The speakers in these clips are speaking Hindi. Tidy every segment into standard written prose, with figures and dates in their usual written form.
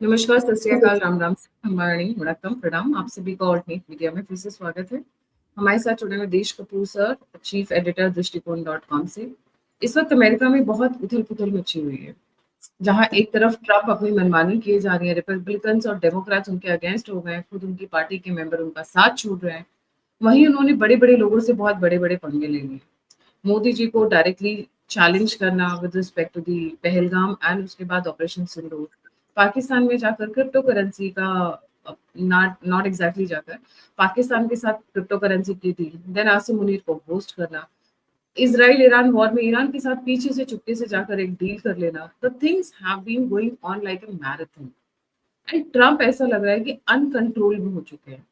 नमस्कार, सत श्री अकाल, राम राम, हमारी वणक्कम, प्रणाम। आप सभी का ऑल्टरनेट मीडिया में फिर से स्वागत है। हमारे साथ जुड़े हुए देश कपूर सर, चीफ एडिटर दृष्टिकोण.com से। इस वक्त अमेरिका में बहुत उथल पुथल मची हुई है, जहां एक तरफ ट्रंप अपनी मनमानी किए जा रही है, रिपब्लिकन्स और डेमोक्रेट्स उनके अगेंस्ट हो गए हैं, खुद उनकी पार्टी के मेंबर उनका साथ छोड़ रहे हैं। वहीं उन्होंने बड़े बड़े लोगों से बहुत बड़े बड़े पंगे ले लिए। मोदी जी को डायरेक्टली चैलेंज करना with respect to the Pahalgam and उसके बाद ऑपरेशन सिंदूर, पाकिस्तान में जाकर क्रिप्टो करेंसी का नॉट नॉट एग्जैक्टली जाकर पाकिस्तान के साथ क्रिप्टो करेंसी की थी, देन आसिम मुनीर को होस्ट करना, इजराइल ईरान वॉर में ईरान के साथ पीछे से चुपके से जाकर एक डील कर लेना। The things have been going on like a marathon and Trump ऐसा लग रहा है कि अनकंट्रोलेबल हो चुके हैं।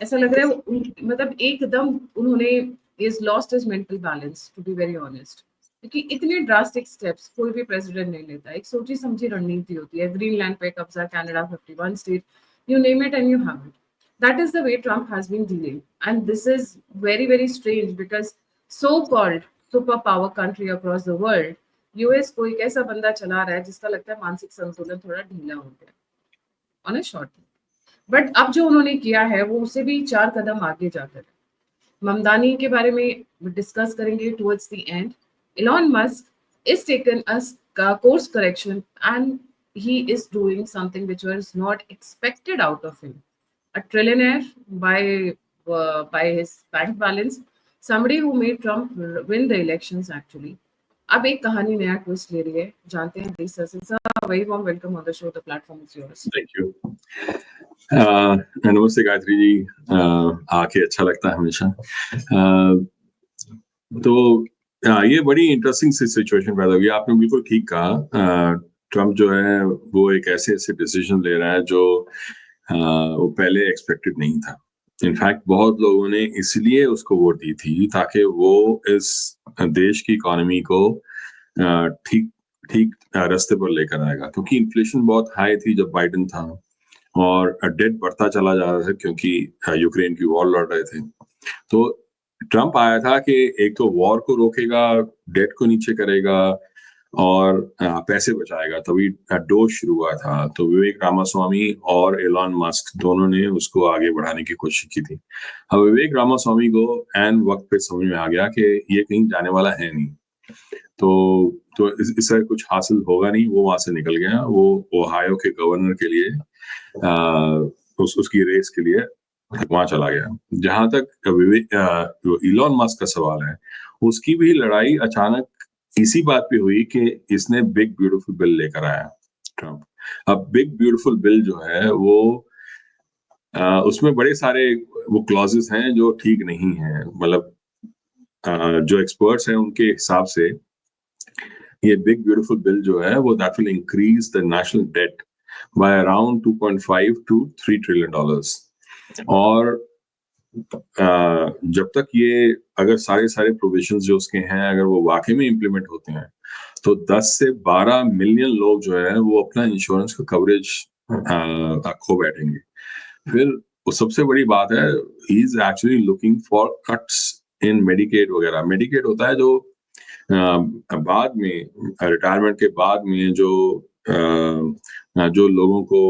ऐसा लग रहा है मतलब एकदम उन्होंने is lost his mental balance, to be very honest. क्योंकि इतने ड्रास्टिक स्टेप्स कोई भी प्रेसिडेंट नहीं लेता। एक सोची समझी रणनीति होती है, ग्रीनलैंड पे कब्जा, Canada 51 state, you name it and you have it. That is the way Trump has been dealing and this is very very strange because so called super power country across the world, US को एक ऐसा बंदा चला रहा है जिसका लगता है मानसिक संतुलन थोड़ा ढीला हो गया ऑन अ शॉर्ट। बट अब जो उन्होंने किया है वो उससे भी 4 कदम आगे जाकर है। ममदानी के बारे में डिस्कस करेंगे towards the end. Elon Musk is taken as course correction and he is doing something which was not expected out of him. A trillionaire by his bank balance, somebody who made Trump win the elections actually. अब एक कहानी नया ट्विस्ट ले रही है, जानते हैं प्लीज सर से। Very warm welcome on the show, the platform is yours. Thank you. नमस्ते गायत्री जी, आके अच्छा लगता है हमेशा। ये बड़ी इंटरेस्टिंग सी सिचुएशन पैदा हुई। आपने बिल्कुल ठीक कहा। ट्रम्प जो है वो एक ऐसे ऐसे डिसीजन ले रहा है जो वो पहले एक्सपेक्टेड नहीं था। इनफैक्ट बहुत लोगों ने इसलिए उसको वोट दी थी ताकि वो इस देश की इकोनॉमी को ठीक ठीक रास्ते पर लेकर आएगा, क्योंकि इन्फ्लेशन बहुत हाई थी जब बाइडेन था और डेट बढ़ता चला जा रहा था क्योंकि यूक्रेन की वॉर लड़ रहे थे। तो ट्रम्प आया था कि एक तो वॉर को रोकेगा, डेट को नीचे करेगा और पैसे बचाएगा, तभी डोज शुरू हुआ था। तो विवेक रामास्वामी और एलॉन मस्क दोनों ने उसको आगे बढ़ाने की कोशिश की थी। अब विवेक रामास्वामी को एन वक्त पे समझ में आ गया कि ये कहीं जाने वाला है नहीं, तो इससे कुछ हासिल होगा नहीं। वो वहां से निकल गया। वो ओहायो के गवर्नर के लिए उसकी रेस के लिए वहां चला गया। जहां तक इलॉन मस्क का सवाल है, उसकी भी लड़ाई अचानक इसी बात पे हुई कि इसने बिग ब्यूटीफुल बिल लेकर आया ट्रम्प। अब बिग ब्यूटीफुल बिल जो है वो उसमें बड़े सारे वो क्लॉजेस हैं जो ठीक नहीं है। मतलब जो एक्सपर्ट्स हैं उनके हिसाब से ये बिग ब्यूटीफुल बिल जो है वो that will increase the national debt by around 2.5 to 3 trillion dollars. और जब तक ये अगर सारे प्रोविजंस जो उसके हैं अगर वो वाकई में इम्प्लीमेंट होते हैं तो 10 से 12 मिलियन लोग जो है वो अपना इंश्योरेंस का कवरेज खो बैठेंगे। फिर वो सबसे बड़ी बात है, he is actually looking for cuts in Medicaid वगैरह। मेडिकेड होता है जो बाद में रिटायरमेंट के बाद में जो लोगों को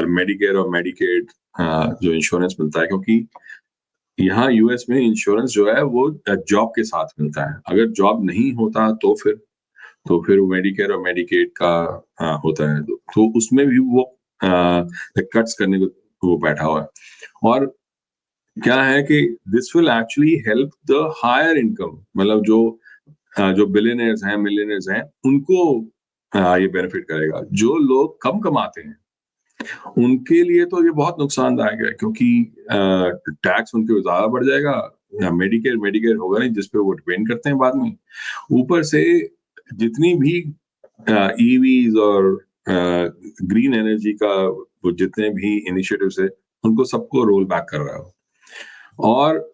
मेडिकेयर और मेडिकेड जो इंश्योरेंस मिलता है, क्योंकि यहाँ यूएस में इंश्योरेंस जो है वो जॉब के साथ मिलता है। अगर जॉब नहीं होता तो फिर मेडिकेयर और मेडिकेड का होता है, तो उसमें भी वो कट्स करने को वो बैठा हुआ है। और क्या है कि this will actually help the higher income, मतलब जो बिलियनर्स हैं, मिलियनर्स हैं, उनको ये बेनिफिट करेगा। जो लोग कम कमाते हैं उनके लिए तो ये बहुत नुकसानदायक है, क्योंकि टैक्स उनके ज्यादा बढ़ जाएगा। मेडिकेयर होगा नहीं जिसपे वो डिपेंड करते हैं बाद में। ऊपर से जितनी भी ईवीज और ग्रीन एनर्जी का वो जितने भी इनिशिएटिव्स है उनको सबको रोल बैक कर रहा है। और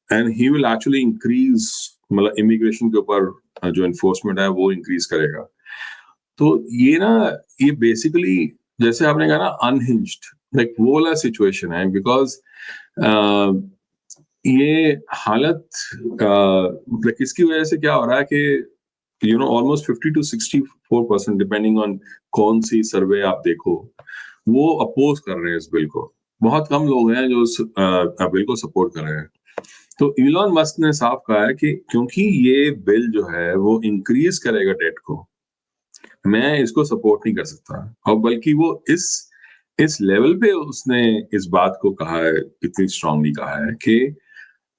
and he will actually increase, मतलब इमिग्रेशन के ऊपर जो एनफोर्समेंट है वो इंक्रीज करेगा। तो ये बेसिकली जैसे आपने कहा ना अनहिंज्ड, लाइक वो वाला सिचुएशन है। बिकॉज ये हालत इसकी वजह से क्या हो रहा है कि ऑलमोस्ट 50 to 60 4% डिपेंडिंग ऑन कौन सी सर्वे आप देखो, वो अपोज कर रहे हैं इस बिल को। बहुत कम लोग हैं जो इस बिल को सपोर्ट कर रहे हैं। तो इलॉन मस्क ने साफ कहा है कि क्योंकि ये बिल जो है वो इंक्रीज करेगा डेट को, मैं इसको सपोर्ट नहीं कर सकता। और बल्कि वो इस लेवल पे उसने इस बात को कहा है, इतनी स्ट्रांगली कहा है कि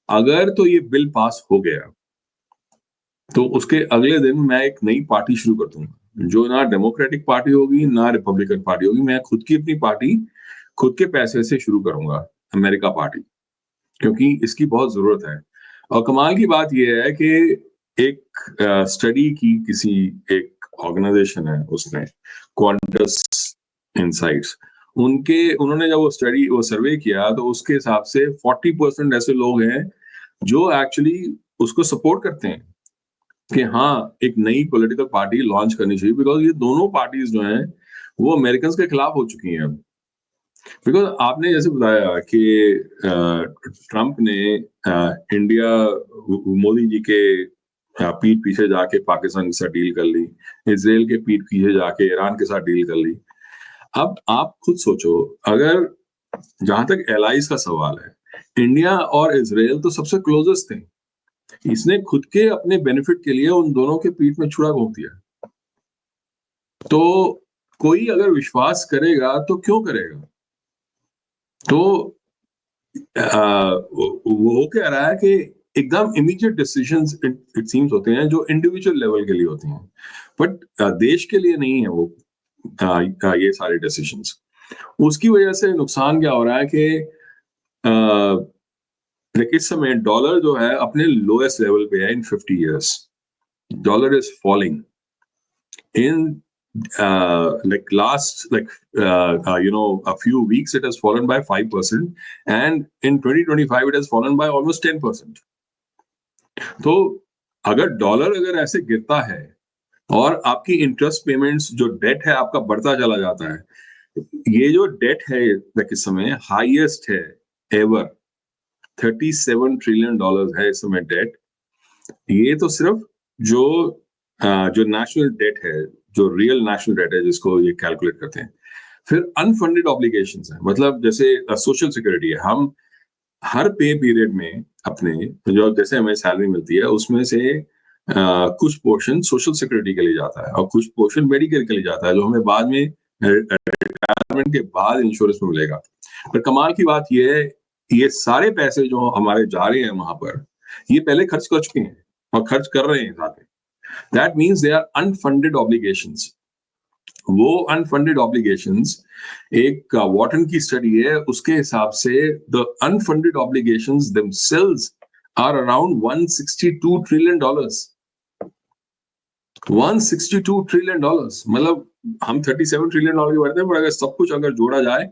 अगर तो ये बिल पास हो गया तो उसके अगले दिन मैं एक नई पार्टी शुरू कर दूंगा, जो ना डेमोक्रेटिक पार्टी होगी ना रिपब्लिकन पार्टी होगी। मैं खुद की अपनी पार्टी खुद के पैसे से शुरू करूंगा, अमेरिका पार्टी, क्योंकि इसकी बहुत जरूरत है। और कमाल की बात यह है कि एक स्टडी की किसी एक ऑर्गेनाइजेशन है, उसने क्वांटस इनसाइट्स, उन्होंने जब वो सर्वे किया तो उसके हिसाब से 40% ऐसे लोग हैं जो एक्चुअली उसको सपोर्ट करते हैं कि हाँ एक नई पॉलिटिकल पार्टी लॉन्च करनी चाहिए, बिकॉज ये दोनों पार्टीज जो हैं वो अमेरिकन के खिलाफ हो चुकी हैं अब। बिकॉज आपने जैसे बताया कि ट्रम्प ने इंडिया, मोदी जी के पीठ पीछे जाके पाकिस्तान के साथ डील कर ली, इसराइल के पीठ पीछे जाके ईरान के साथ डील कर ली। अब आप खुद सोचो, अगर जहां तक एलाइज का सवाल है, इंडिया और इसराइल तो सबसे क्लोजेस्ट थे, इसने खुद के अपने बेनिफिट के लिए उन दोनों के पीठ में छुरा घोंप दिया। तो कोई अगर विश्वास करेगा तो क्यों करेगा? तो वो कह रहा है कि एकदम इमीडिएट डिसीजंस इट सीम्स होते हैं जो इंडिविजुअल लेवल के लिए होते हैं, बट देश के लिए नहीं है वो ये सारे डिसीजंस। उसकी वजह से नुकसान क्या हो रहा है कि इस समय डॉलर जो है अपने लोएस्ट लेवल पे है इन 50 years. Dollar is falling. In a few weeks it has fallen by 5%, and in 2025 it has fallen by almost 10%. तो अगर ऐसे गिरता है और आपकी इंटरेस्ट पेमेंट्स, जो डेट है आपका बढ़ता चला जाता है, ये जो डेट है इस समय हाईएस्ट है एवर, $37 ट्रिलियन है इस समय डेट। ये तो सिर्फ जो नेशनल डेट है, जो रियल नेशनल डेट है जिसको ये कैलकुलेट करते हैं। फिर अनफंडेड ऑब्लिगेशंस है, मतलब जैसे सोशल सिक्योरिटी है, हम हर पे पीरियड में अपने जो जैसे हमें सैलरी मिलती है उसमें से कुछ पोर्शन सोशल सिक्योरिटी के लिए जाता है और कुछ पोर्शन मेडिकेल के लिए जाता है, जो हमें बाद में रिटायरमेंट के बाद इंश्योरेंस में मिलेगा। पर कमाल की बात ये है, ये सारे पैसे जो हमारे जा रहे हैं वहां पर, ये पहले खर्च कर चुके हैं और खर्च कर रहे हैं साथ में। That means they are unfunded obligations. वो अनफंडेड ऑब्लिगेशंस, एक वॉटन की स्टडी है, उसके हिसाब से the unfunded obligations themselves are around $162 trillion. $162 trillion, मतलब हम $37 ट्रिलियन की बात हैं, पर अगर सब कुछ अगर जोड़ा जाए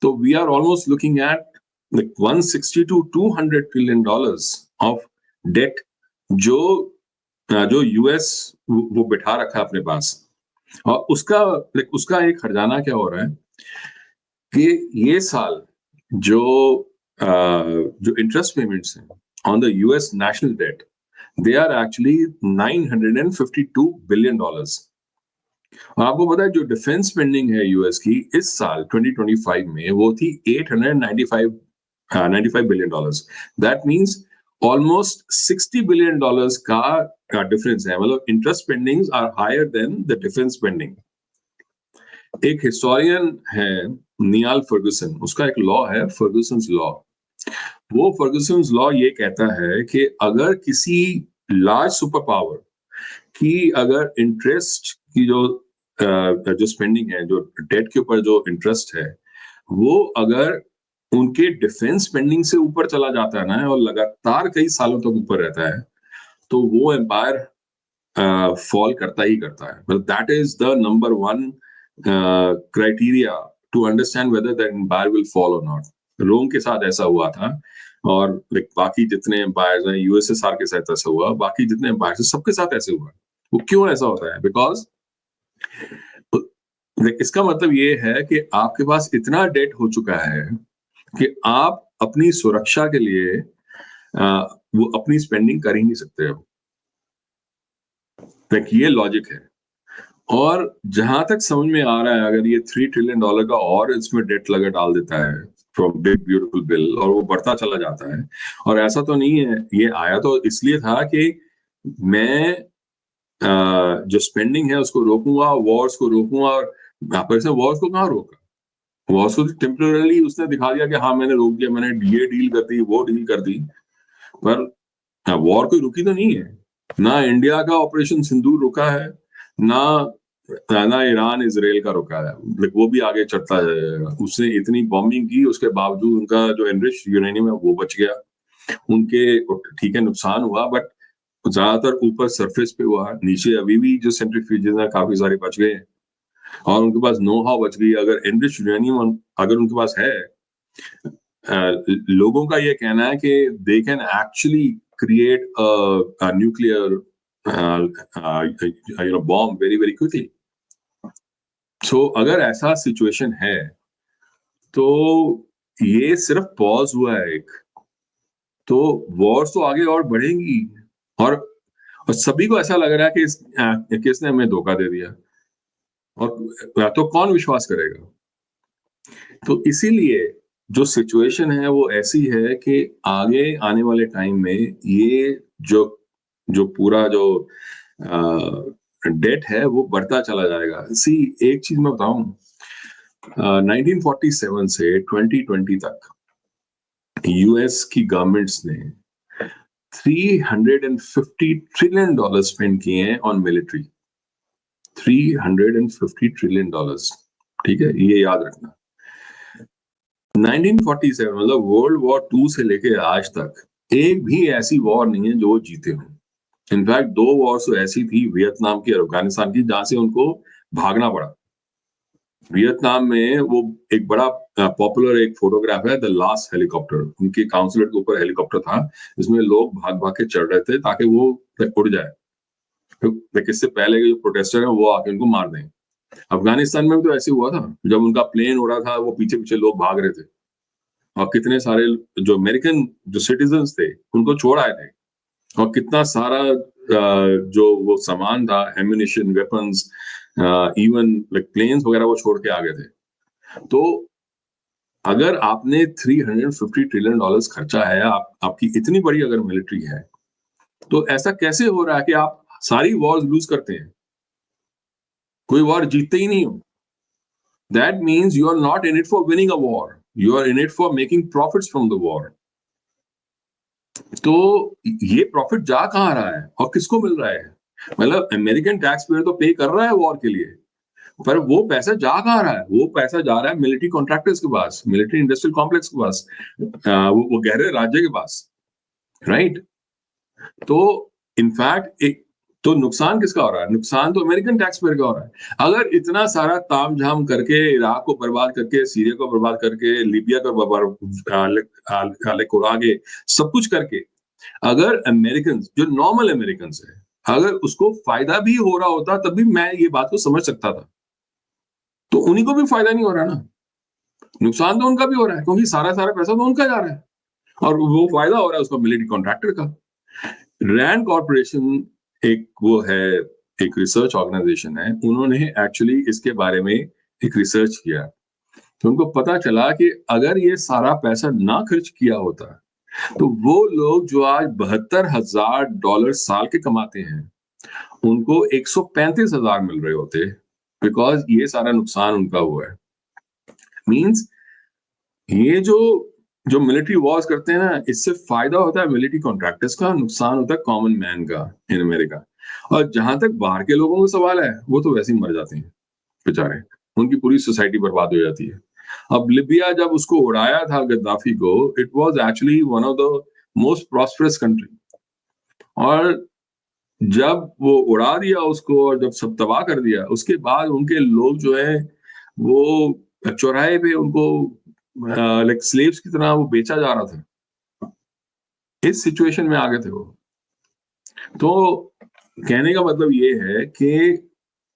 तो we are almost looking at 160 to 200 trillion of debt जो यूएस वो बिठा रखा है अपने पास। और उसका एक खजाना क्या हो रहा है कि ये साल जो इंटरेस्ट पेमेंट्स हैं on the US national debt, they are actually $952 billion. और आपको पता है जो डिफेंस स्पेंडिंग है यूएस की इस साल 2025 में, वो थी $95 billion. That means almost $60 billion का डिफरेंस है, मतलब interest spendings are higher than the defence spending. एक हिस्टोरियन है नियाल फर्गुसन, उसका एक लॉ है फर्गुसन्स लॉ। वो फर्गुसन्स लॉ ये कहता है कि अगर किसी लार्ज सुपर पावर की अगर इंटरेस्ट की जो स्पेंडिंग है, जो डेट के ऊपर जो इंटरेस्ट है, वो अगर उनके डिफेंस स्पेंडिंग से ऊपर चला जाता है ना, और लगातार कई सालों तक ऊपर रहता है, तो वो एम्पायर फॉल करता ही करता है। मतलब that is the number one criteria to understand whether that empire will fall और नॉट। रोम के साथ ऐसा हुआ था, और बाकी जितने एम्पायर्स हैं, यूएसएसआर के साथ ऐसा हुआ, बाकी जितने एम्पायर्स हैं सबके साथ ऐसे हुआ। वो क्यों ऐसा होता है? बिकॉज इसका मतलब ये है कि आपके पास इतना डेट हो चुका है कि आप अपनी सुरक्षा के लिए वो अपनी स्पेंडिंग कर ही नहीं सकते हो। ये लॉजिक है। और जहां तक समझ में आ रहा है, अगर ये $3 ट्रिलियन का और इसमें डेट लगा डाल देता है फ्रॉम बिग ब्यूटीफुल बिल, और वो बढ़ता चला जाता है, और ऐसा तो नहीं है, ये आया तो इसलिए था कि मैं जो स्पेंडिंग है उसको रोकूंगा, वॉर्स को रोकूंगा, और पैसे वॉर्स को कहाँ रोका? वॉर्स को टेम्पररी उसने दिखा दिया कि हाँ मैंने रोक दिया, मैंने ये डील कर दी, वो डील कर दी, पर वॉर कोई रुकी तो नहीं है। ना इंडिया का ऑपरेशन सिंदूर रुका है, ना ना ईरान इसराइल का रुका है, वो भी आगे चढ़ता जाएगा। उसने इतनी बॉम्बिंग की, उसके बावजूद उनका जो एनरिच्ड यूरेनियम है वो बच गया। उनके ठीक है नुकसान हुआ, बट ज्यादातर ऊपर सरफेस पे हुआ, नीचे अभी भी जो सेंट्रीफ्यूजेस हैं काफी सारे बच गए हैं, और उनके पास नो हाउ बच गई। अगर एनरिच्ड यूरेनियम अगर उनके पास है, लोगों का ये कहना है कि they can actually create a nuclear bomb very very quickly. So अगर ऐसा सिचुएशन है तो ये सिर्फ पॉज हुआ है एक, तो वॉर्स तो आगे और बढ़ेंगी, और सभी को ऐसा लग रहा है कि किसने हमें धोखा दे दिया, और तो कौन विश्वास करेगा? तो इसीलिए जो सिचुएशन है वो ऐसी है कि आगे आने वाले टाइम में ये जो जो पूरा जो डेट है वो बढ़ता चला जाएगा। सी, एक चीज मैं बताऊं, 1947 से 2020 तक यूएस की गवर्नमेंट्स ने $350 ट्रिलियन स्पेंड किए हैं ऑन मिलिट्री। $350 ट्रिलियन, ठीक है, ये याद रखना। 1947 मतलब वर्ल्ड वॉर 2 से लेके आज तक एक भी ऐसी वॉर नहीं है जो वो जीते हों। इनफैक्ट 2 वॉर्स तो ऐसी थी, वियतनाम की और अफगानिस्तान की, जहां से उनको भागना पड़ा। वियतनाम में वो एक बड़ा पॉपुलर एक फोटोग्राफ है, द लास्ट हेलीकॉप्टर। उनके काउंसलर के ऊपर हेलीकॉप्टर था, इसमें लोग भाग भाग के चढ़ रहे थे ताकि वो उड़ जाए, तो इससे पहले के जो प्रोटेस्टर है वो आके उनको मार दें। अफगानिस्तान में भी तो ऐसे हुआ था, जब उनका प्लेन उड़ा था वो पीछे पीछे लोग भाग रहे थे, और कितने सारे जो अमेरिकन जो सिटीजन थे उनको छोड़ आए थे, और कितना सारा जो वो सामान था, ammunition, weapons, even like planes वगैरह, वो छोड़ के आ गए थे। तो अगर आपने $350 ट्रिलियन खर्चा है, आपकी इतनी बड़ी अगर मिलिट्री है, तो ऐसा कैसे हो रहा है कि आप सारी वॉर्स लूज करते हैं, कोई वॉर जीतते ही नहीं हो? That means you are not in it for winning a war, you are in it for making profits from the war. तो ये प्रॉफिट जा कहाँ रहा है और किसको मिल रहा है? मतलब अमेरिकन टैक्स पेयर तो पे कर रहा है वॉर के लिए, पर वो पैसा जा कहाँ रहा है? वो पैसा जा रहा है मिलिट्री कॉन्ट्रैक्टर्स के पास, मिलिट्री इंडस्ट्रियल कॉम्प्लेक्स के पास, वो गहरे राज्य के पास, राइट? तो इनफैक्ट एक तो नुकसान किसका हो रहा है? नुकसान तो अमेरिकन टैक्स पेयर का हो रहा है। अगर इतना सारा तामझाम करके, इराक को बर्बाद करके, सीरिया को बर्बाद करके, लीबिया को उड़ा के, सब कुछ करके, अगर अमेरिकन जो नॉर्मल अमेरिकन है, अगर उसको फायदा भी हो रहा होता, तब भी मैं ये बात को समझ सकता था। तो उन्हीं को भी फायदा नहीं हो रहा ना, नुकसान तो उनका भी हो रहा है, क्योंकि सारा सारा पैसा तो उनका जा रहा है, और वो फायदा हो रहा है उसका मिलिट्री कॉन्ट्रैक्टर का। रैंड कॉर्पोरेशन एक वो है, एक रिसर्च ऑर्गेनाइजेशन है, उन्होंने एक्चुअली इसके बारे में एक रिसर्च किया, तो उनको पता चला कि अगर ये सारा पैसा ना खर्च किया होता, तो वो लोग जो आज $72,000 साल के कमाते हैं, उनको 135,000 मिल रहे होते, बिकॉज ये सारा नुकसान उनका हुआ है। मीन्स ये जो जो मिलिट्री वॉर्स करते हैं ना, इससे फायदा होता है मिलिट्री कॉन्ट्रैक्टर्स का, नुकसान होता है कॉमन मैन का इन अमेरिका। और जहां तक बाहर के लोगों का सवाल है, वो तो वैसे ही मर जाते हैं बेचारे, उनकी पूरी सोसाइटी बर्बाद हो जाती है। अब लिबिया जब उसको उड़ाया था गद्दाफी को, it was actually one of the most prosperous country, और जब वो उड़ा दिया उसको और जब सब तबाह कर दिया, उसके बाद उनके लोग जो है वो चौराहे पे उनको लाइक स्लेव्स की तरह वो बेचा जा रहा था। इस सिचुएशन में आ गए थे वो। तो कहने का मतलब ये है कि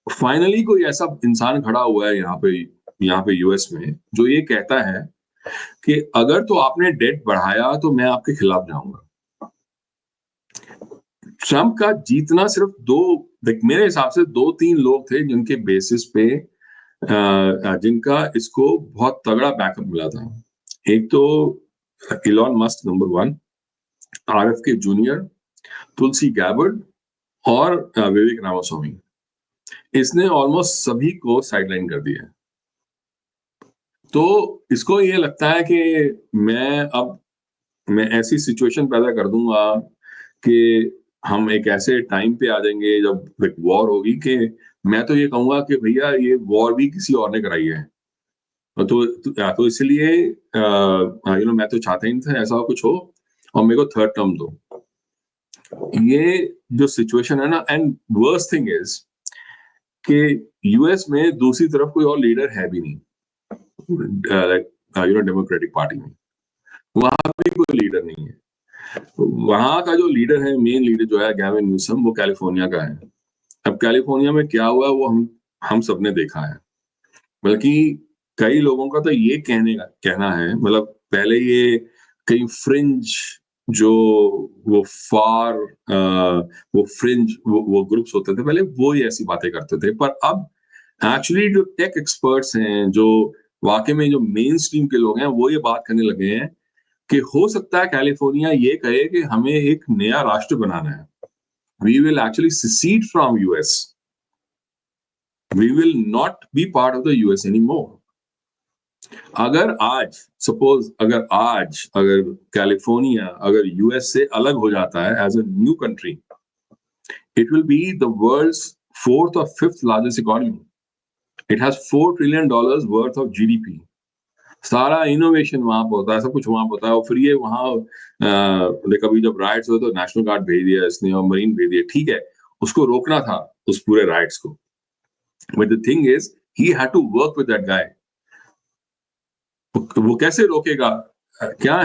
फाइनली कोई ऐसा इंसान खड़ा हुआ है यहाँ पे यूएस में, जो ये कहता है कि अगर तो आपने डेट बढ़ाया तो मैं आपके खिलाफ जाऊंगा। ट्रम्प का जीतना सिर्फ मेरे हिसाब से 2-3 लोग थे जिनके बेसिस पे जिनका इसको बहुत तगड़ा बैकअप मिला था। एक तो Elon Musk number 1, RFK junior, Tulsi Gabbard और विवेक रामास्वामी। इसने ऑलमोस्ट सभी को साइडलाइन कर दिया है। तो इसको ये लगता है कि मैं ऐसी सिचुएशन पैदा कर दूंगा कि हम एक ऐसे टाइम पे आ जाएंगे जब एक वॉर होगी कि मैं तो ये कहूंगा कि भैया ये वॉर भी किसी और ने कराई है। तो इसलिए मैं तो चाहता ही नहीं था ऐसा कुछ हो और मेरे को थर्ड टर्म दो। ये जो सिचुएशन है ना, एंड वर्स्ट थिंग इज कि यूएस में दूसरी तरफ कोई और लीडर है भी नहीं, डेमोक्रेटिक पार्टी में वहां भी कोई लीडर नहीं है। वहां का जो लीडर है, मेन लीडर जो है गैविन न्यूसम, वो कैलिफोर्निया का है। अब कैलिफोर्निया में क्या हुआ वो हम सबने देखा है। बल्कि कई लोगों का तो ये कहना है, मतलब पहले ये कई फ्रिंज जो वो फार वो फ्रिंज वो ग्रुप्स होते थे पहले, वो ही ऐसी बातें करते थे। पर अब एक्चुअली जो टेक एक्सपर्ट्स हैं, जो वाकई में जो मेन स्ट्रीम के लोग हैं, वो ये बात करने लगे हैं कि हो सकता है कैलिफोर्निया ये कहे कि हमें एक नया राष्ट्र बनाना है। We will actually secede from US, we will not be part of the US any more. अगर कैलिफोर्निया अगर यूएस से अलग हो जाता है as a new country, it will be the world's 4th और 5th largest economy. It has $4 trillion worth of GDP. सारा इनोवेशन वहां पर होता है, सब कुछ वहां पर होता है। और फिर ये वहां कभी जब राइट्स हुए तो नेशनल गार्ड भेज दिया इसने और मरीन भेज दिया। ठीक है, उसको रोकना था उस पूरे राइट्स को, but the thing is he had to work with that guy. वो कैसे रोकेगा? क्या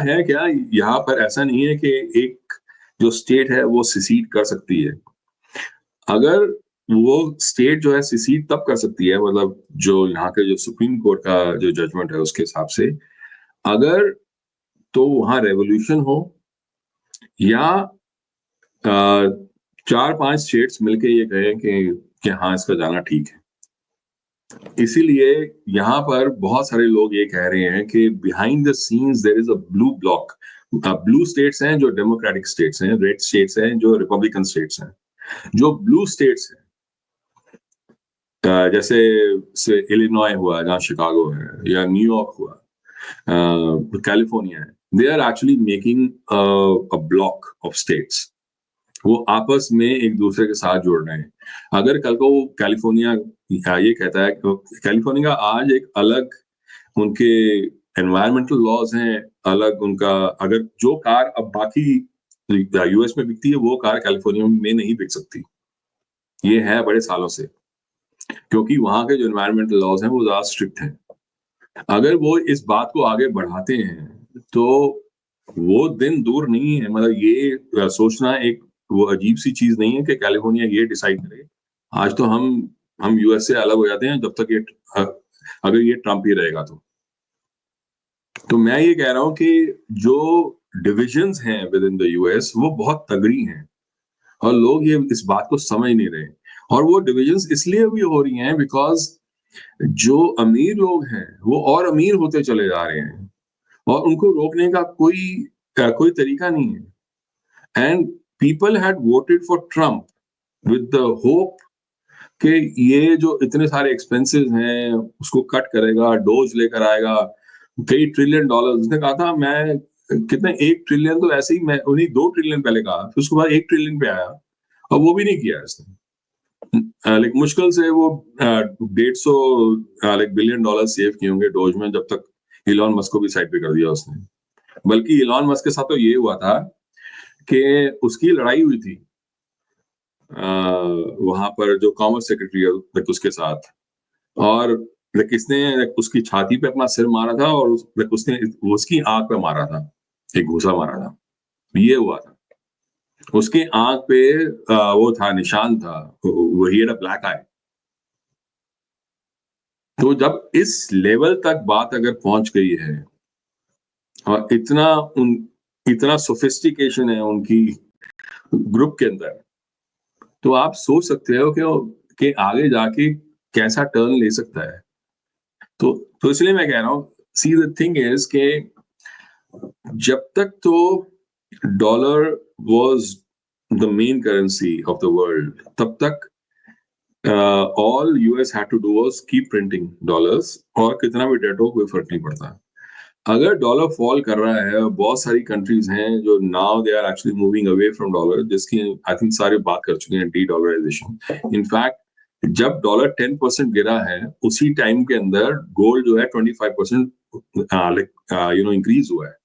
यहाँ पर ऐसा नहीं है कि एक जो स्टेट है वो सिसीड कर सकती है। अगर वो स्टेट जो है सिसीड तब कर सकती है, मतलब जो यहाँ के जो सुप्रीम कोर्ट का जो जजमेंट है उसके हिसाब से, अगर तो वहां रेवोल्यूशन हो या 4-5 स्टेट्स मिलके ये कहें कि हाँ इसका जाना ठीक है। इसीलिए यहाँ पर बहुत सारे लोग ये कह रहे हैं कि behind the scenes there is a blue block. Blue states हैं जो डेमोक्रेटिक स्टेट्स हैं, रेड स्टेट्स हैं जो रिपब्लिकन स्टेट्स हैं। जो ब्लू स्टेट्स हैं जैसे इलिनॉय हुआ जहाँ शिकागो है, या न्यूयॉर्क हुआ, कैलिफोर्निया है, they are actually making a block of states. वो आपस में एक दूसरे के साथ जुड़ रहे हैं। अगर कल को कैलिफोर्निया ये कहता है, कैलिफोर्निया आज एक अलग उनके एनवायरमेंटल लॉज हैं, अलग उनका, अगर जो कार अब बाकी यूएस में बिकती है वो कार कैलिफोर्निया में नहीं बिक सकती। ये है बड़े सालों से, क्योंकि वहां के जो एनवायरमेंटल लॉज हैं वो ज्यादा स्ट्रिक्ट हैं। अगर वो इस बात को आगे बढ़ाते हैं तो वो दिन दूर नहीं है। मतलब ये सोचना एक वो अजीब सी चीज नहीं है कि कैलिफोर्निया ये डिसाइड करे। आज तो हम यूएस से अलग हो जाते हैं जब तक अगर ये ट्रम्प ही रहेगा तो मैं ये कह रहा हूं कि जो डिविजन्स हैं विद इन द यूएस वो बहुत तगड़ी हैं और लोग ये इस बात को समझ नहीं रहे। और वो डिविजन्स इसलिए भी हो रही हैं बिकॉज जो अमीर लोग हैं वो और अमीर होते चले जा रहे हैं और उनको रोकने का कोई तरीका नहीं है। And people had voted for Trump with the hope कि ये जो इतने सारे एक्सपेंसेस हैं उसको कट करेगा, डोज लेकर आएगा, कई ट्रिलियन डॉलर। उसने कहा था मैं कितने 1 ट्रिलियन तो ऐसे ही, मैं उन्हीं 2 ट्रिलियन पहले कहा, फिर उसके बाद 1 ट्रिलियन पे आया और वो भी नहीं किया इसने। लाइक मुश्किल से वो 150 बिलियन डॉलर सेव किए होंगे डोज में, जब तक इलॉन मस्क को भी साइड पे कर दिया उसने। बल्कि इलॉन मस्क के साथ तो ये हुआ था कि उसकी लड़ाई हुई थी वहां पर जो कॉमर्स सेक्रेटरी है उसके साथ, और किसने उसकी छाती पे अपना सिर मारा था और उसने उसकी आंख पे मारा था, एक घूसा मारा था। ये हुआ था उसकी आंख पे, वो था निशान था, वो ही ब्लैक आई। तो जब इस लेवल तक बात अगर पहुंच गई है और इतना सोफिस्टिकेशन है उनकी ग्रुप के अंदर, तो आप सोच सकते हो कि आगे जाके कैसा टर्न ले सकता है। तो इसलिए मैं कह रहा हूँ, सी द थिंग इज के जब तक तो dollar was the main currency of the world, तब तक all US had to do was keep printing dollars, और कितना भी डेट हो कोई फर्क नहीं पड़ता। अगर डॉलर फॉल कर रहा है, बहुत सारी कंट्रीज हैं जो now they are actually moving away from dollar, जिसकी आई थिंक सारे बात कर चुके हैं, डी डॉलराइजेशन। इनफैक्ट जब डॉलर 10% गिरा है, उसी टाइम के अंदर गोल्ड जो है 25% इंक्रीज हुआ है।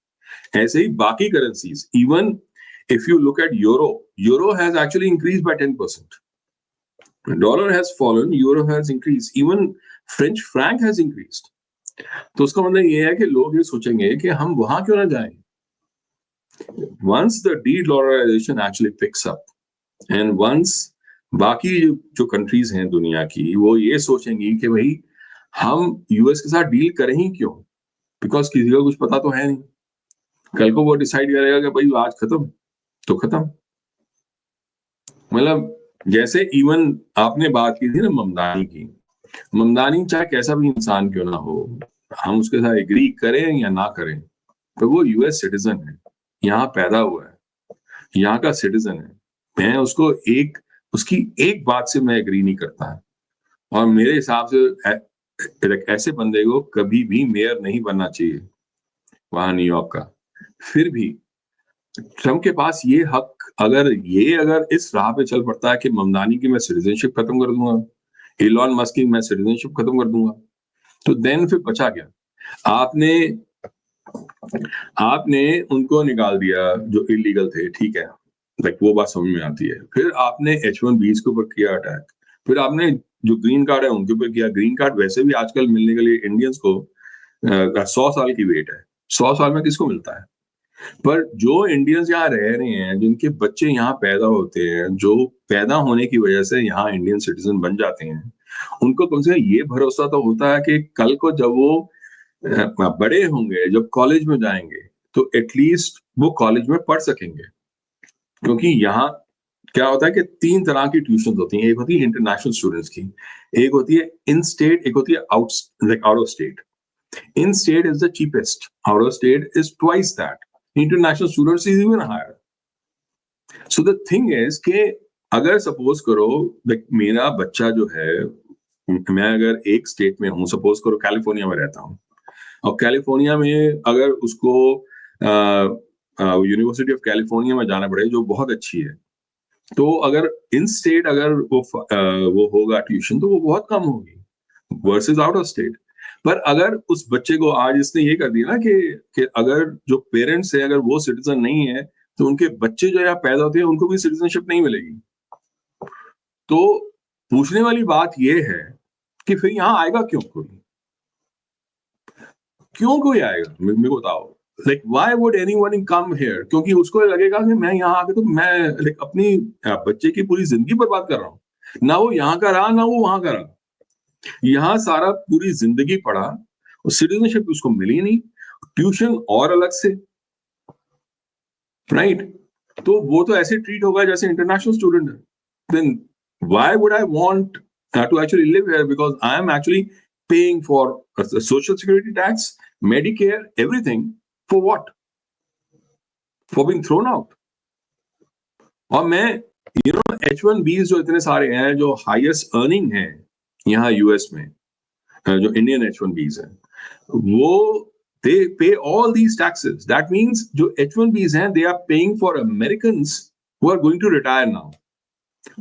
ऐसे ही बाकी currencies, even if you look at euro has actually increase by 10%। Dollar has fallen, euro has increase, even French Frank has increased. तो उसका मतलब ये है कि लोग ये सोचेंगे कि हम वहां क्यों ना जाएं। Once the de-dollarization actually picks up and once बाकी जो कंट्रीज हैं दुनिया की, वो ये सोचेंगी कि भाई हम यूएस के साथ डील करें ही क्यों, बिकॉज किसी का कुछ पता तो है नहीं। कल को वो डिसाइड करेगा कि भाई आज खत्म तो खत्म। मतलब जैसे इवन आपने बात की थी ना ममदानी की, ममदानी चाहे कैसा भी इंसान क्यों ना हो, हम उसके साथ एग्री करें या ना करें, तो वो यूएस सिटीजन है, यहाँ पैदा हुआ है, यहाँ का सिटीजन है। मैं उसकी एक बात से मैं एग्री नहीं करता है, और मेरे हिसाब से ऐसे बंदे को कभी भी मेयर नहीं बनना चाहिए वहां न्यूयॉर्क का। फिर भी ट्रम्प के पास ये हक, अगर इस राह पे चल पड़ता है कि ममदानी की मैं सिटीजनशिप खत्म कर दूंगा, इलॉन मस्क की मैं सिटीजनशिप खत्म कर दूंगा, तो देन फिर बचा क्या? आपने उनको निकाल दिया जो इलीगल थे, ठीक है, लाइक वो बात समझ में आती है। फिर आपने H1Bs के ऊपर किया अटैक, फिर आपने जो ग्रीन कार्ड है उनके ऊपर किया। ग्रीन कार्ड वैसे भी आजकल मिलने के लिए इंडियंस को 100 साल की वेट है, 100 साल में किसको मिलता है? पर जो इंडियंस यहाँ रह रहे हैं, जिनके बच्चे यहाँ पैदा होते हैं, जो पैदा होने की वजह से यहाँ इंडियन सिटीजन बन जाते हैं, उनको कम से कम ये भरोसा तो होता है कि कल को जब वो बड़े होंगे, जब कॉलेज में जाएंगे, तो एटलीस्ट वो कॉलेज में पढ़ सकेंगे। क्योंकि यहाँ क्या होता है कि 3 तरह की ट्यूशन होती हैं। एक होती है इंटरनेशनल स्टूडेंट्स की, एक होती है इन स्टेट, एक होती है out of state. In state is the cheapest, out of state is twice that, international students is even higher. So the thing is कि अगर सपोज करो मेरा बच्चा जो है, मैं अगर एक स्टेट में हूँ, सपोज करो कैलिफोर्निया में रहता हूँ, और कैलिफोर्निया में अगर उसको यूनिवर्सिटी ऑफ कैलिफोर्निया में जाना पड़े जो बहुत अच्छी है, तो अगर इन स्टेट अगर वो होगा ट्यूशन, तो वो बहुत कम होगी वर्सेस आउट ऑफ स्टेट। पर अगर उस बच्चे को आज इसने ये कर दिया ना कि अगर जो पेरेंट्स है अगर वो सिटीजन नहीं है, तो उनके बच्चे जो यहाँ पैदा होते हैं उनको भी सिटीजनशिप नहीं मिलेगी। तो पूछने वाली बात ये है कि फिर यहाँ आएगा क्यों कोई आएगा? मेरे को बताओ, like why would anyone come here? क्योंकि उसको लगेगा कि मैं यहाँ आके तो मैं लाइक अपनी बच्चे की पूरी जिंदगी बर्बाद कर रहा हूँ। ना वो यहाँ का रहा, ना वो वहां का रहा, यहाँ सारा पूरी जिंदगी पढ़ा और सिटीजनशिप उसको मिली नहीं, ट्यूशन और अलग से, राइट? तो वो तो ऐसे ट्रीट होगा जैसे इंटरनेशनल स्टूडेंट है। Then why would I want to actually live here? Because I am actually paying for social security tax, Medicare, everything, for what? For being thrown out. और मैं H1Bs जो इतने सारे हैं, जो हाईएस्ट अर्निंग है यहाँ यूएस में, जो इंडियन H1Bs हैं, वो they pay all these taxes. That means जो H1Bs हैं, they are paying for Americans who are going to retire now.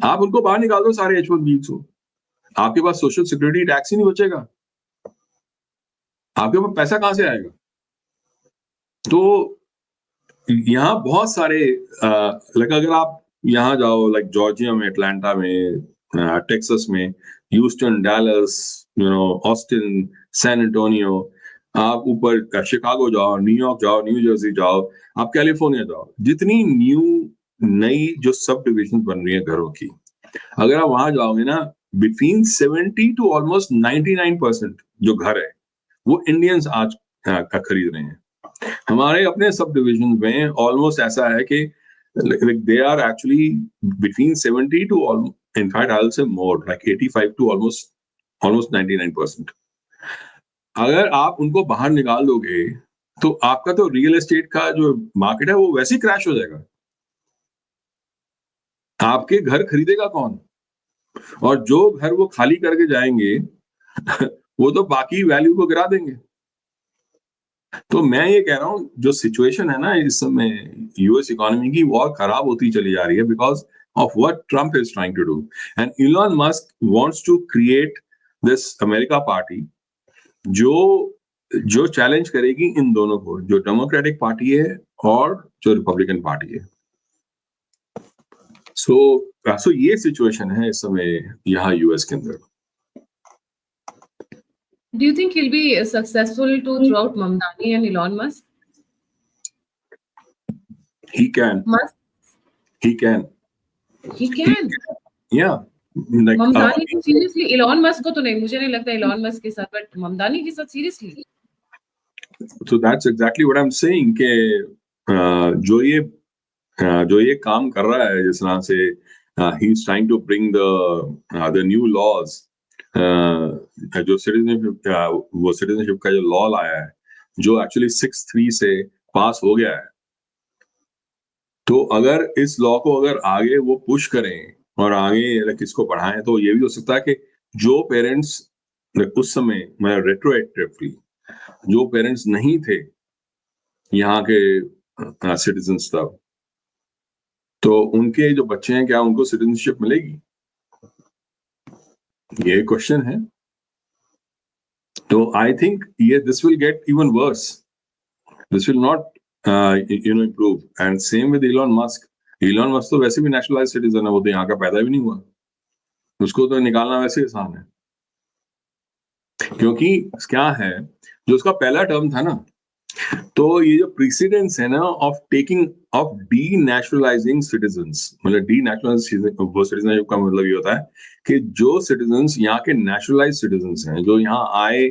आप उनको बाहर निकाल दो सारे H1Bs को, आपके पास सोशल सिक्योरिटी टैक्स ही नहीं बचेगा, आपके पास पैसा कहां से आएगा? तो यहाँ बहुत सारे अगर आप यहाँ जाओ, लाइक जॉर्जिया में, अटलांटा में, टेक्सास में, Houston, Dallas, Austin, San Antonio, आप ऊपर शिकागो जाओ, न्यूयॉर्क जाओ, न्यू जर्सी जाओ, आप कैलिफोर्निया जाओ, जितनी नई जो सब डिविजन बन रही है घरों की, अगर आप वहां जाओगे ना, बिटवीन 70 to almost 99% जो घर है वो इंडियंस आज का खरीद रहे हैं। हमारे अपने सब डिविजन में ऑलमोस्ट ऐसा है कि like they are actually between 70 to almost, in fact I'll say more, like 85 to almost 99%. अगर आप उनको बाहर निकाल दोगे तो आपका तो रियल एस्टेट का जो मार्केट है वो वैसे ही क्रैश हो जाएगा। आपके घर खरीदेगा कौन? और जो घर वो खाली करके जाएंगे वो तो बाकी वैल्यू को गिरा देंगे। तो मैं ये कह रहा हूँ जो सिचुएशन है ना इस समय यूएस इकोनॉमी की, वो और खराब होती चली जा रही है because of what Trump is trying to do. And Elon Musk wants to create this America party जो जो चैलेंज करेगी इन दोनों को, जो डेमोक्रेटिक पार्टी है और जो रिपब्लिकन पार्टी है। सो ये सिचुएशन है इस समय यहाँ यूएस के अंदर। Do you think he'll be successful to throw out Mamdani and Elon Musk? He can. Musk? He can. He can. Yeah. Like, Mamdani को seriously, Elon Musk को तो नहीं, मुझे नहीं लगता Elon Musk के साथ, but Mamdani के साथ seriously. So that's exactly what I'm saying कि जो ये काम कर रहा है जिस तरह से he is trying to bring the new laws, जो सिटीजनशिप का जो लॉ लाया है जो एक्चुअली 6-3 से पास हो गया है। तो अगर इस लॉ को अगर आगे वो पुश करें और आगे किसको बढ़ाएं तो ये भी हो सकता है कि जो पेरेंट्स उस समय रेट्रोएक्टिवली जो पेरेंट्स नहीं थे यहाँ के सिटीजन्स तब, तो उनके जो बच्चे हैं क्या उनको सिटीजनशिप मिलेगी, ये क्वेश्चन है। तो आई थिंक ये this will get even worse, this will not improve. And same with Elon Musk. Elon Musk तो वैसे भी नेशनलाइज सिटीजन है, वो तो यहाँ का पैदा भी नहीं हुआ, उसको तो निकालना वैसे आसान है। क्योंकि क्या है जो उसका पहला टर्म था ना, तो ये जो प्रेसिडेंस है ना of taking of denationalising citizens, मतलब डी सिटीजनशिप का मतलब ये होता है कि जो सिटीजन्स यहाँ के नेशनलाइज सिटीजन्स हैं, जो यहाँ आए,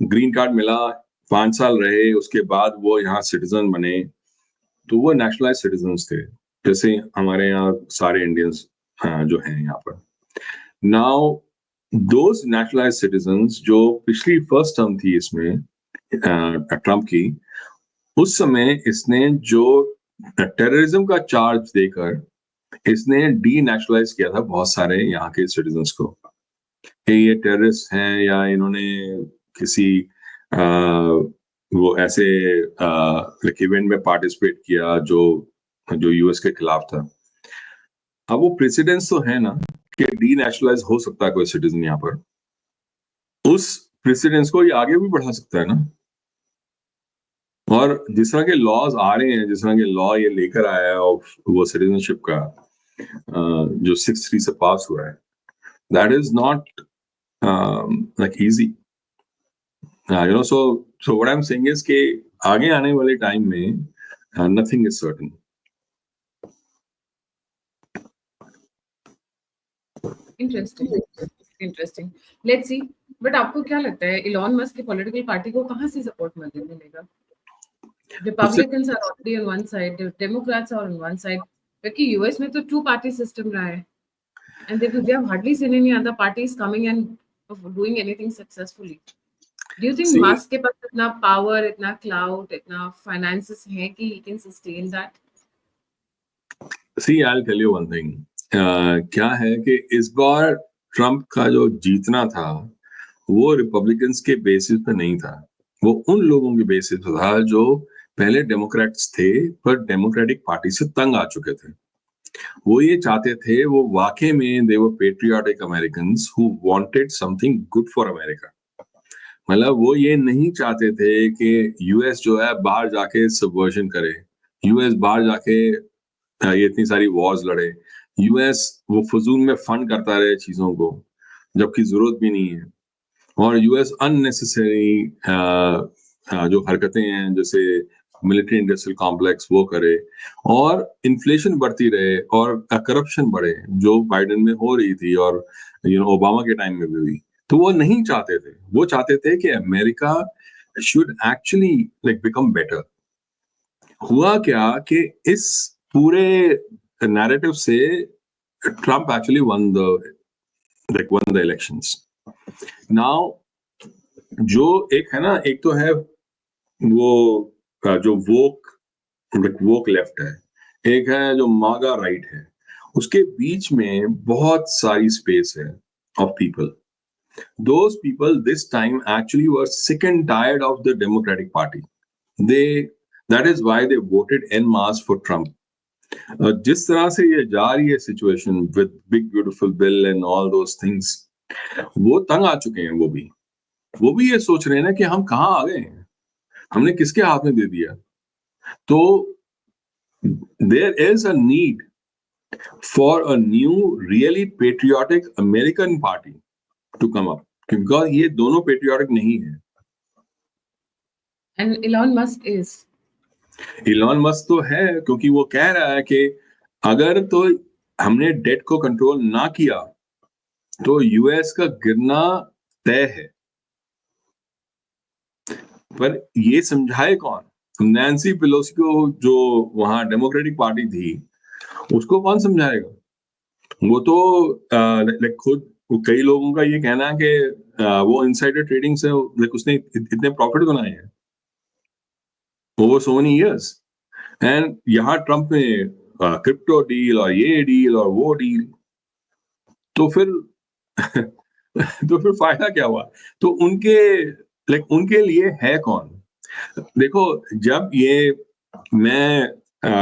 ग्रीन कार्ड मिला, 5 साल रहे, उसके बाद वो यहाँ सिटीजन बने, तो वो नेशनलाइज सिटीजन्स थे, जैसे हमारे यहाँ सारे इंडियंस जो हैं यहाँ पर। नाउ दोज नेशनलाइज सिटीजन्स जो पिछली फर्स्ट टर्म थी इसमें ट्रम्प की, उस समय इसने जो टेररिज्म का चार्ज देकर इसने डी नेशनलाइज किया था बहुत सारे यहाँ के सिटीजन्स को कि ये टेररिस्ट हैं या इन्होंने किसी वो ऐसे इवेंट में पार्टिसिपेट किया जो यूएस के खिलाफ था। अब वो प्रेसिडेंस तो है ना कि डी नेशनलाइज हो सकता है कोई सिटीजन यहाँ पर, उस प्रेसिडेंस को ये आगे भी बढ़ा सकता है ना। और जिस तरह के लॉज आ रहे हैं, जिस तरह के लॉ ये लेकर आया है ऑफ वो सिटीजनशिप का जो 6-3 से पास हुआ है, that is not like easy, you know. So what I am saying is कि आगे आने वाले टाइम में nothing is certain. Interesting, let's see. But आपको क्या लगता है इलॉन मस्क की पॉलिटिकल पार्टी को कहाँ से सपोर्ट मिलेगा? Republicans are already on one side, Democrats are on one side, क्योंकि यूएस में तो 2 पार्टी सिस्टम रहा है, and they have hardly seen any other parties coming and doing anything successfully. Do you think Musk के पास इतना power, इतना clout, इतना finances है कि he can sustain that? See, I'll tell you one thing. क्या है कि इस बार ट्रम्प का जो जीतना था वो रिपब्लिकन्स के बेसिस पे नहीं था, वो उन लोगों के बेसिस पे था जो पहले डेमोक्रेट्स थे पर डेमोक्रेटिक पार्टी से तंग आ चुके थे। वो ये चाहते थे, वो वाकई में they were patriotic Americans who wanted something good for America. मतलब वो ये नहीं चाहते थे कि यूएस जो है बाहर जाके सबवर्जन करे, यूएस बाहर जाके ये इतनी सारी वॉर्स लड़े, यूएस वो फजूल में फंड करता रहे चीजों को जबकि जरूरत भी नहीं है, और यूएस अननेसेसरी जो हरकतें हैं जैसे मिलिट्री इंडस्ट्रियल कॉम्प्लेक्स वो करे, और इन्फ्लेशन बढ़ती रहे और करप्शन बढ़े जो बाइडेन में हो रही थी और ओबामा के टाइम में भी हुई। तो वो नहीं चाहते थे, वो चाहते थे कि America should actually like become better. हुआ क्या कि इस पूरे नैरेटिव से Trump actually one the elections. Now जो एक है ना, एक तो है वो जो वोक लेफ्ट है, एक है जो मागा राइट है, उसके बीच में बहुत सारी स्पेस है of people. Those people this time actually were sick and tired of the Democratic Party. That is why they voted en masse for Trump. जिस तरह से ये जा रही है situation with big beautiful bill and all those things, वो तंग आ चुके हैं। वो भी ये सोच रहे हैं ना कि हम कहाँ आ गए हैं, हमने किसके हाथ में दे दिया। तो there is a need for a new really patriotic American party to come up, because ये दोनों पेट्रियोटिक नहीं है। And Elon Musk is. Elon Musk तो है, क्योंकि वो कह रहा है कि अगर तो हमने डेट को कंट्रोल ना किया तो यूएस का गिरना तय है। पर ये समझाए कौन? नैन्सी पेलोसी को, जो वहां डेमोक्रेटिक पार्टी थी, उसको कौन समझाएगा? वो तो खुद कई लोगों का ये कहना है कि वो इनसाइडर ट्रेडिंग से उसने इतने प्रॉफिट बनाए हैं over so many years. And यहाँ ट्रम्प ने क्रिप्टो डील और ये डील और वो डील, तो फिर तो फिर फायदा क्या हुआ? तो उनके लिए है कौन? देखो, जब ये मैं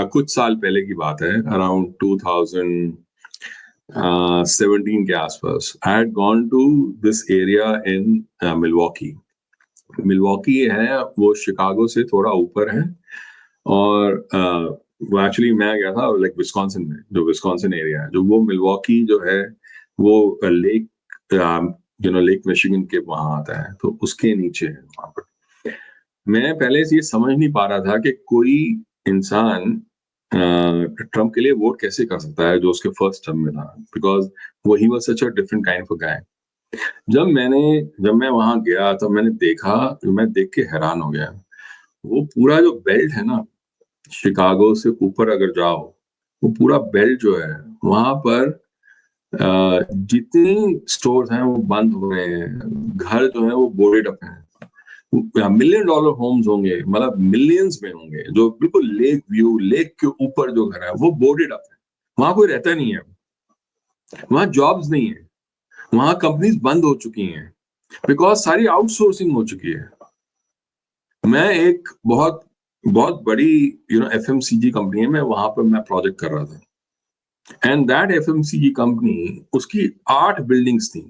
कुछ साल पहले की बात है, अराउंड 2017 के आसपास, I had gone to this area in Milwaukee है, वो शिकागो से थोड़ा ऊपर है। और वो एक्चुअली मैं गया था विस्कॉन्सिन में, जो विस्कॉन्सिन एरिया है, जो वो मिलवॉकी जो है वो लेक लेक मिशिगन के वहां आता है, तो उसके नीचे है वहां पर। मैं पहले से ये समझ नहीं पा रहा था कि कोई इंसान ट्रम्प के लिए वोट कैसे कर सकता है जो उसके फर्स्ट टर्म में था, बिकॉज वो he was such a different kind of guy. जब मैं वहां गया तो मैंने देखा, मैं देख के हैरान हो गया। वो पूरा जो बेल्ट है ना, शिकागो से ऊपर अगर जाओ, वो पूरा बेल्ट जो है, वहां पर जितनी स्टोर्स हैं वो बंद हो गए हैं, घर जो है वो बोर्डेड अप हैं। $1 million होम्स होंगे, मतलब मिलियंस में होंगे, जो बिल्कुल लेक के ऊपर जो घर है वो बोर्डेड अप है। वहां कोई रहता नहीं है, वहां जॉब्स नहीं है, वहां कंपनीज बंद हो चुकी हैं, बिकॉज सारी आउटसोर्सिंग हो चुकी है। मैं एक बहुत बहुत बड़ी एफएमसीजी कंपनी है, मैं वहां पर मैं प्रोजेक्ट कर रहा था। एंड दैट एफएमसीजी कंपनी, उसकी 8 बिल्डिंग्स थी।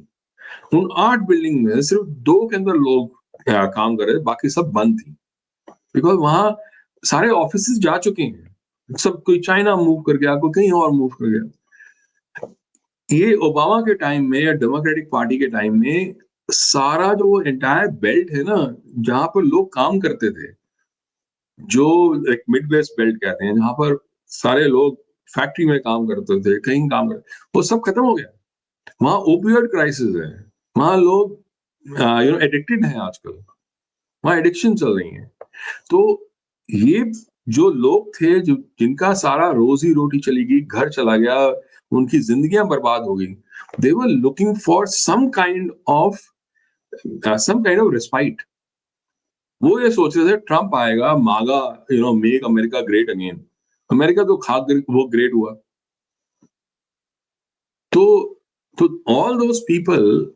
उन 8 बिल्डिंग में सिर्फ 2 के अंदर लोग काम कर रहे थे, बाकी सब बंद थी, बिकॉज वहां सारे ऑफिस जा चुके हैं। सब कोई चाइना मूव कर गया, कोई कहीं और मूव कर गया। ये ओबामा के टाइम में या डेमोक्रेटिक पार्टी के टाइम में सारा जो एंटायर बेल्ट है ना, जहां पर लोग काम करते थे, जो एक मिड वेस्ट बेल्ट कहते हैं, जहां पर सारे लोग फैक्ट्री में काम करते थे, कहीं काम करते, वो सब खत्म हो गया। वहां ओपियोइड क्राइसिस है, वहां लोग एडिक्टेड हैं आजकल, वहां एडिक्शन चल रही है। तो ये जो लोग थे, जो जिनका सारा रोजी रोटी चली गई, घर चला गया, उनकी जिंदगियां बर्बाद हो गई, they were looking for some kind of respite. वो ये सोच रहे थे ट्रम्प आएगा, MAGA, make America great again. America तो वो ग्रेट हुआ। तो all those people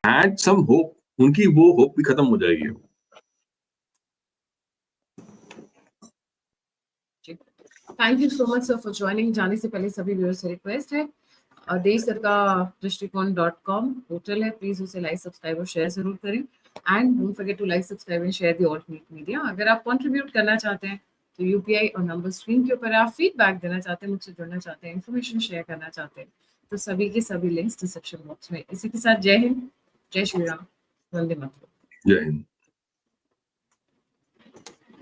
had some hope, उनकी वो होप भी खत्म हो जाएगी। Thank you so much sir for joining. जाने से पहले सभी व्यूअर्स से रिक्वेस्ट है, देश सरकार दृष्टिकोण.com पोर्टल है, प्लीज उसे लाइक, सब्सक्राइब और शेयर जरूर करें। And don't forget to like, subscribe and share the alternate media. अगर आप कंट्रीब्यूट करना चाहते हैं तो यूपीआई और नंबर स्क्रीन के ऊपर, आप फीडबैक देना चाहते हैं, मुझसे जुड़ना चाहते हैं, इन्फॉर्मेशन शेयर करना चाहते हैं, तो सभी के सभी लिंक्स डिस्क्रिप्शन बॉक्स में। इसी के साथ जय हिंद, जय श्री राम, वंदे मातरम। जय हिंद।